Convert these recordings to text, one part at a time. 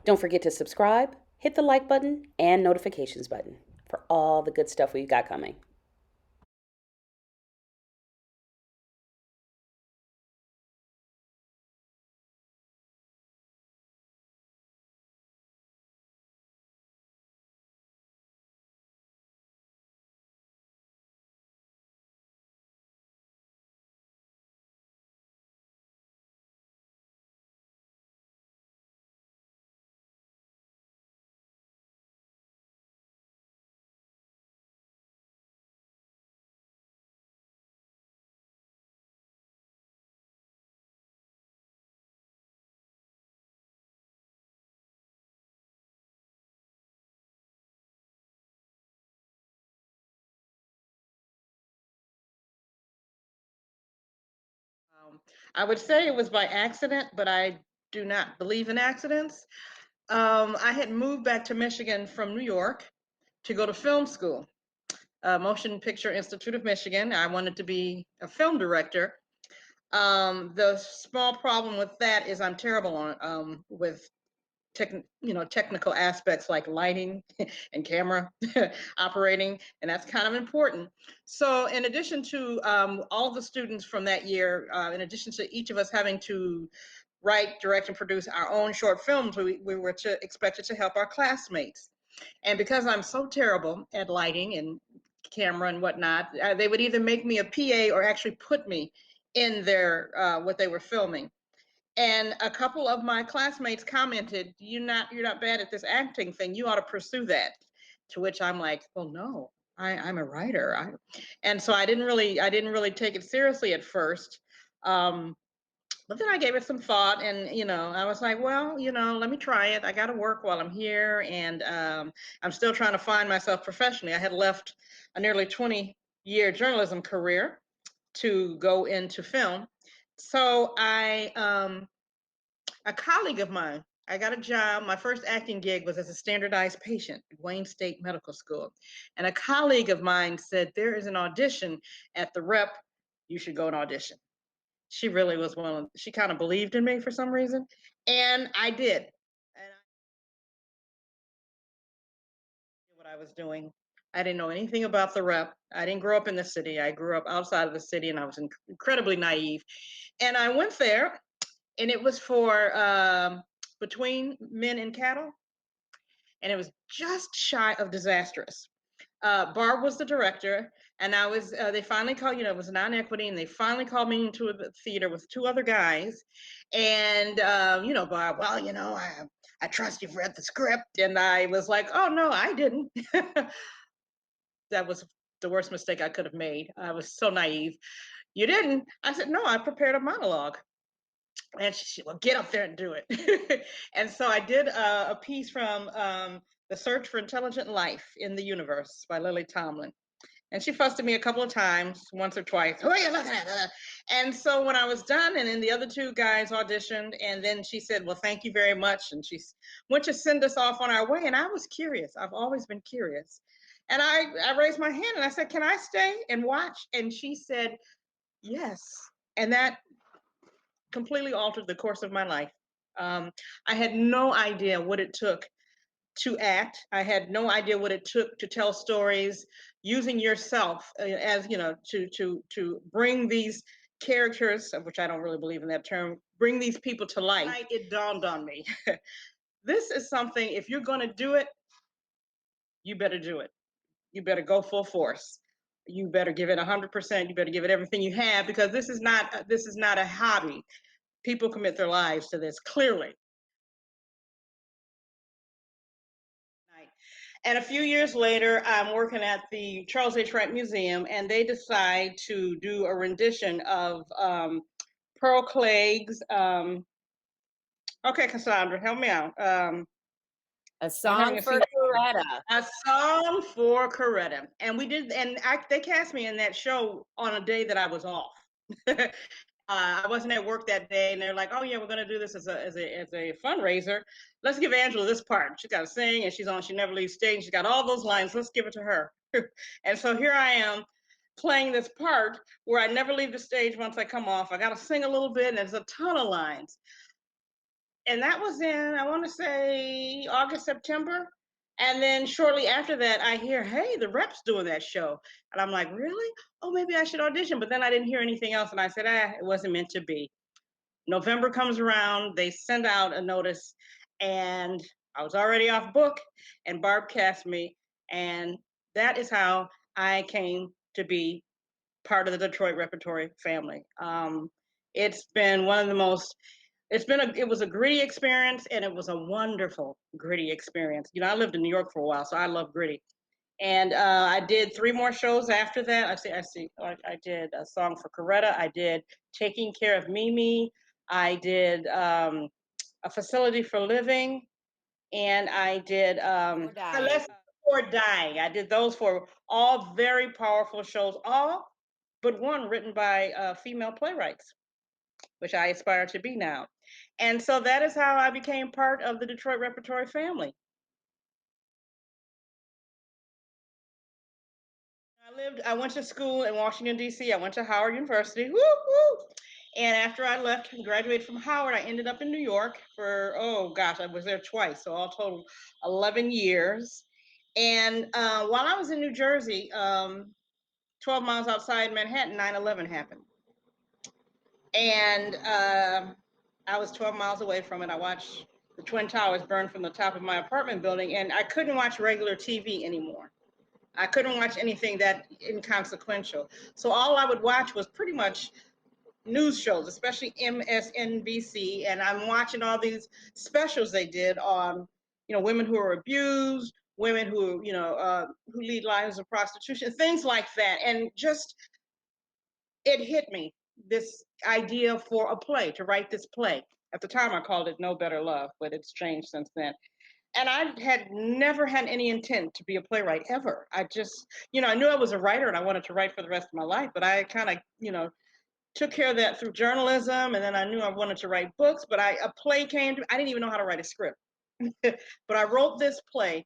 Don't forget to subscribe, hit the like button, and notifications button for all the good stuff we've got coming. Um, I would say it was by accident, but I do not believe in accidents. I had moved back to Michigan from New York to go to film school, Motion Picture Institute of Michigan. I wanted to be a film director. The small problem with that is I'm terrible on with technical aspects like lighting and camera operating, and that's kind of important. So in addition to all the students from that year, in addition to each of us having to write, direct, and produce our own short films, we were expected to help our classmates. And because I'm so terrible at lighting and camera and whatnot, they would either make me a PA or actually put me in their what they were filming. And a couple of my classmates commented, you're not bad at this acting thing. You ought to pursue that." To which I'm like, "Well, no, I'm a writer." And so I didn't really take it seriously at first. Um, but then I gave it some thought, and I was like, well, let me try it. I got to work while I'm here, and I'm still trying to find myself professionally. I had left a nearly 20-year journalism career to go into film. So a colleague of mine, I got a job. My first acting gig was as a standardized patient at Wayne State Medical School. And a colleague of mine said, there is an audition at the Rep. You should go and audition. She really was she kind of believed in me for some reason. And I did. And I knew what I was doing. I didn't know anything about the Rep. I didn't grow up in the city. I grew up outside of the city, and I was incredibly naive. And I went there, and it was for Between Men and Cattle, and it was just shy of disastrous. Barb was the director, and I was. They finally called. It was non-equity, and they finally called me into the theater with two other guys. And Barb, well, I trust you've read the script, and I was like, oh no, I didn't. That was the worst mistake I could have made. I was so naive. You didn't? I said, no, I prepared a monologue. And she said, well, get up there and do it. And so I did a piece from The Search for Intelligent Life in the Universe by Lily Tomlin. And she fussed at me a couple of times, once or twice. Who are you looking at? And so when I was done, and then the other two guys auditioned, and then she said, well, thank you very much. And she went to send us off on our way. And I was curious. I've always been curious. And I raised my hand and I said, can I stay and watch? And she said, yes. And that completely altered the course of my life. I had no idea what it took to act. I had no idea what it took to tell stories using yourself as to bring these characters, of which I don't really believe in that term, bring these people to life. It dawned on me. This is something, if you're going to do it, you better do it. You better go full force. You better give it 100%. You better give it everything you have, because this is not a hobby. People commit their lives to this, clearly. And a few years later, I'm working at the Charles H. Wright Museum, and they decide to do a rendition of Pearl Clegg's. Okay, Cassandra, help me out. A I'm having song a for scene. Coretta. A song for Coretta, and we did, and they cast me in that show on a day that I was off. I wasn't at work that day, and they're like, "Oh yeah, we're gonna do this as a fundraiser. Let's give Angela this part. She's got to sing, and she's on. She never leaves stage. She's got all those lines. Let's give it to her." And so here I am playing this part where I never leave the stage once I come off. I got to sing a little bit, and there's a ton of lines. and that was in, I want to say, August, September. And then shortly after that, I hear, hey, the Rep's doing that show. And I'm like, really? Oh, maybe I should audition. But then I didn't hear anything else. And I said, it wasn't meant to be. November comes around, they send out a notice, and I was already off book, and Barb cast me. And that is how I came to be part of the Detroit Repertory family. It's been one of the most it was a gritty experience, and it was a wonderful gritty experience. I lived in New York for a while, so I love gritty. And I did 3 more shows after that. I did a song for Coretta. I did Taking Care of Mimi. I did a facility for living, and I did Or dying. Less Before Dying. I did those 4, all very powerful shows, all but one written by female playwrights, which I aspire to be now. And so that is how I became part of the Detroit Repertory family. I went to school in Washington, D.C. I went to Howard University. Woo, woo. And after I left and graduated from Howard, I ended up in New York for, oh gosh, I was there twice. So all total 11 years. And while I was in New Jersey, 12 miles outside Manhattan, 9/11 happened. And I was 12 miles away from it. I watched the Twin Towers burn from the top of my apartment building, and I couldn't watch regular TV anymore. I couldn't watch anything that inconsequential. So all I would watch was pretty much news shows, especially MSNBC, and I'm watching all these specials they did on, women who are abused, women who lead lives of prostitution, things like that, and just it hit me, this idea for a play, to write this play. At the time, I called it No Better Love, but it's changed since then. And I had never had any intent to be a playwright ever. I just, I knew I was a writer and I wanted to write for the rest of my life, but I kind of, took care of that through journalism. And then I knew I wanted to write books, but a play came to, I didn't even know how to write a script. But I wrote this play,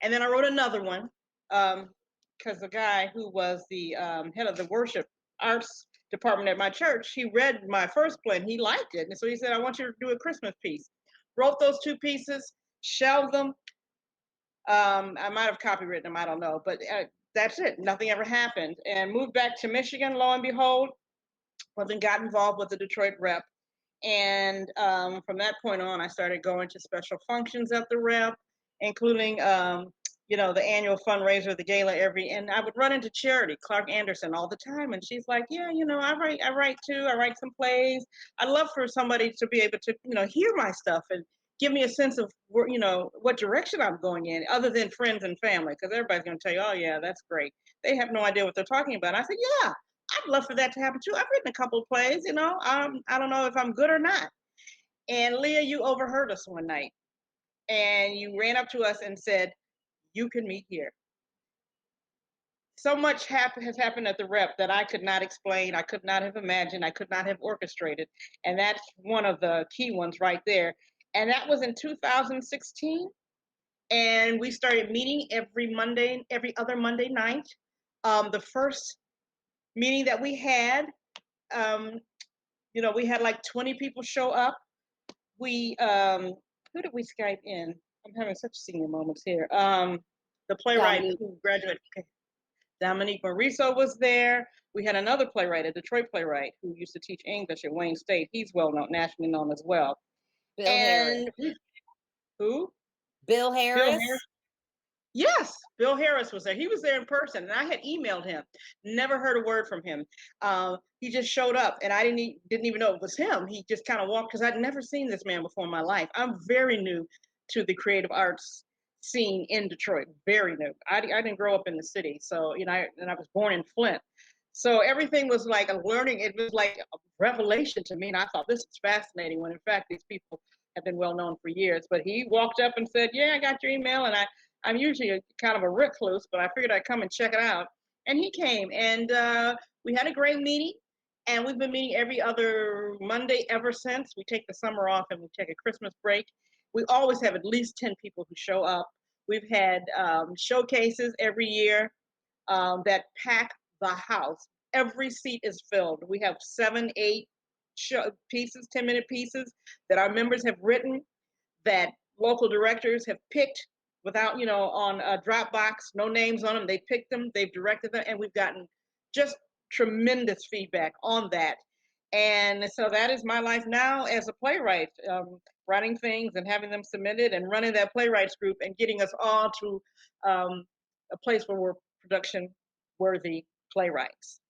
and then I wrote another one, because the guy who was the head of the worship arts department at my church, he read my first play and he liked it. And so he said, I want you to do a Christmas piece. Wrote those 2 pieces, shelved them. I might have copywritten them, I don't know, but that's it. Nothing ever happened. And moved back to Michigan, lo and behold, then got involved with the Detroit Rep. And from that point on, I started going to special functions at the Rep, including, the annual fundraiser, the gala and I would run into Charity Clark Anderson all the time. And she's like, yeah, I write too. I write some plays. I'd love for somebody to be able to, hear my stuff and give me a sense of what direction I'm going in, other than friends and family, because everybody's going to tell you, oh yeah, that's great. They have no idea what they're talking about. I said, yeah, I'd love for that to happen too. I've written a couple of plays, I don't know if I'm good or not. And Leah, you overheard us one night, and you ran up to us and said, you can meet here. So much has happened at the Rep that I could not explain, I could not have imagined, I could not have orchestrated. And that's one of the key ones right there. And that was in 2016. And we started meeting every other Monday night. The first meeting that we had, we had like 20 people show up. We, who did we Skype in? I'm having such senior moments here. The playwright who graduated, Dominique Mariso was there. We had another playwright, a Detroit playwright, who used to teach English at Wayne State. He's well known, nationally known as well. Bill Harris. Who? Bill Harris. Bill Harris. Yes, Bill Harris was there. He was there in person, and I had emailed him. Never heard a word from him. He just showed up, and I didn't even know it was him. He just kind of walked, because I'd never seen this man before in my life. I'm very new to the creative arts scene in Detroit. Very new. I didn't grow up in the city, so and I was born in Flint. So everything was like a learning. It was like a revelation to me, and I thought this is fascinating. When in fact these people have been well known for years. But he walked up and said, "Yeah, I got your email," and I'm usually kind of a recluse, but I figured I'd come and check it out. And he came, and we had a great meeting, and we've been meeting every other Monday ever since. We take the summer off and we take a Christmas break. We always have at least 10 people who show up. We've had showcases every year that pack the house. Every seat is filled. We have 7, 8, pieces, 10-minute pieces that our members have written, that local directors have picked without, on a Dropbox, no names on them. They picked them, they've directed them, and we've gotten just tremendous feedback on that. And so that is my life now as a playwright, writing things and having them submitted and running that playwrights group and getting us all to a place where we're production worthy playwrights.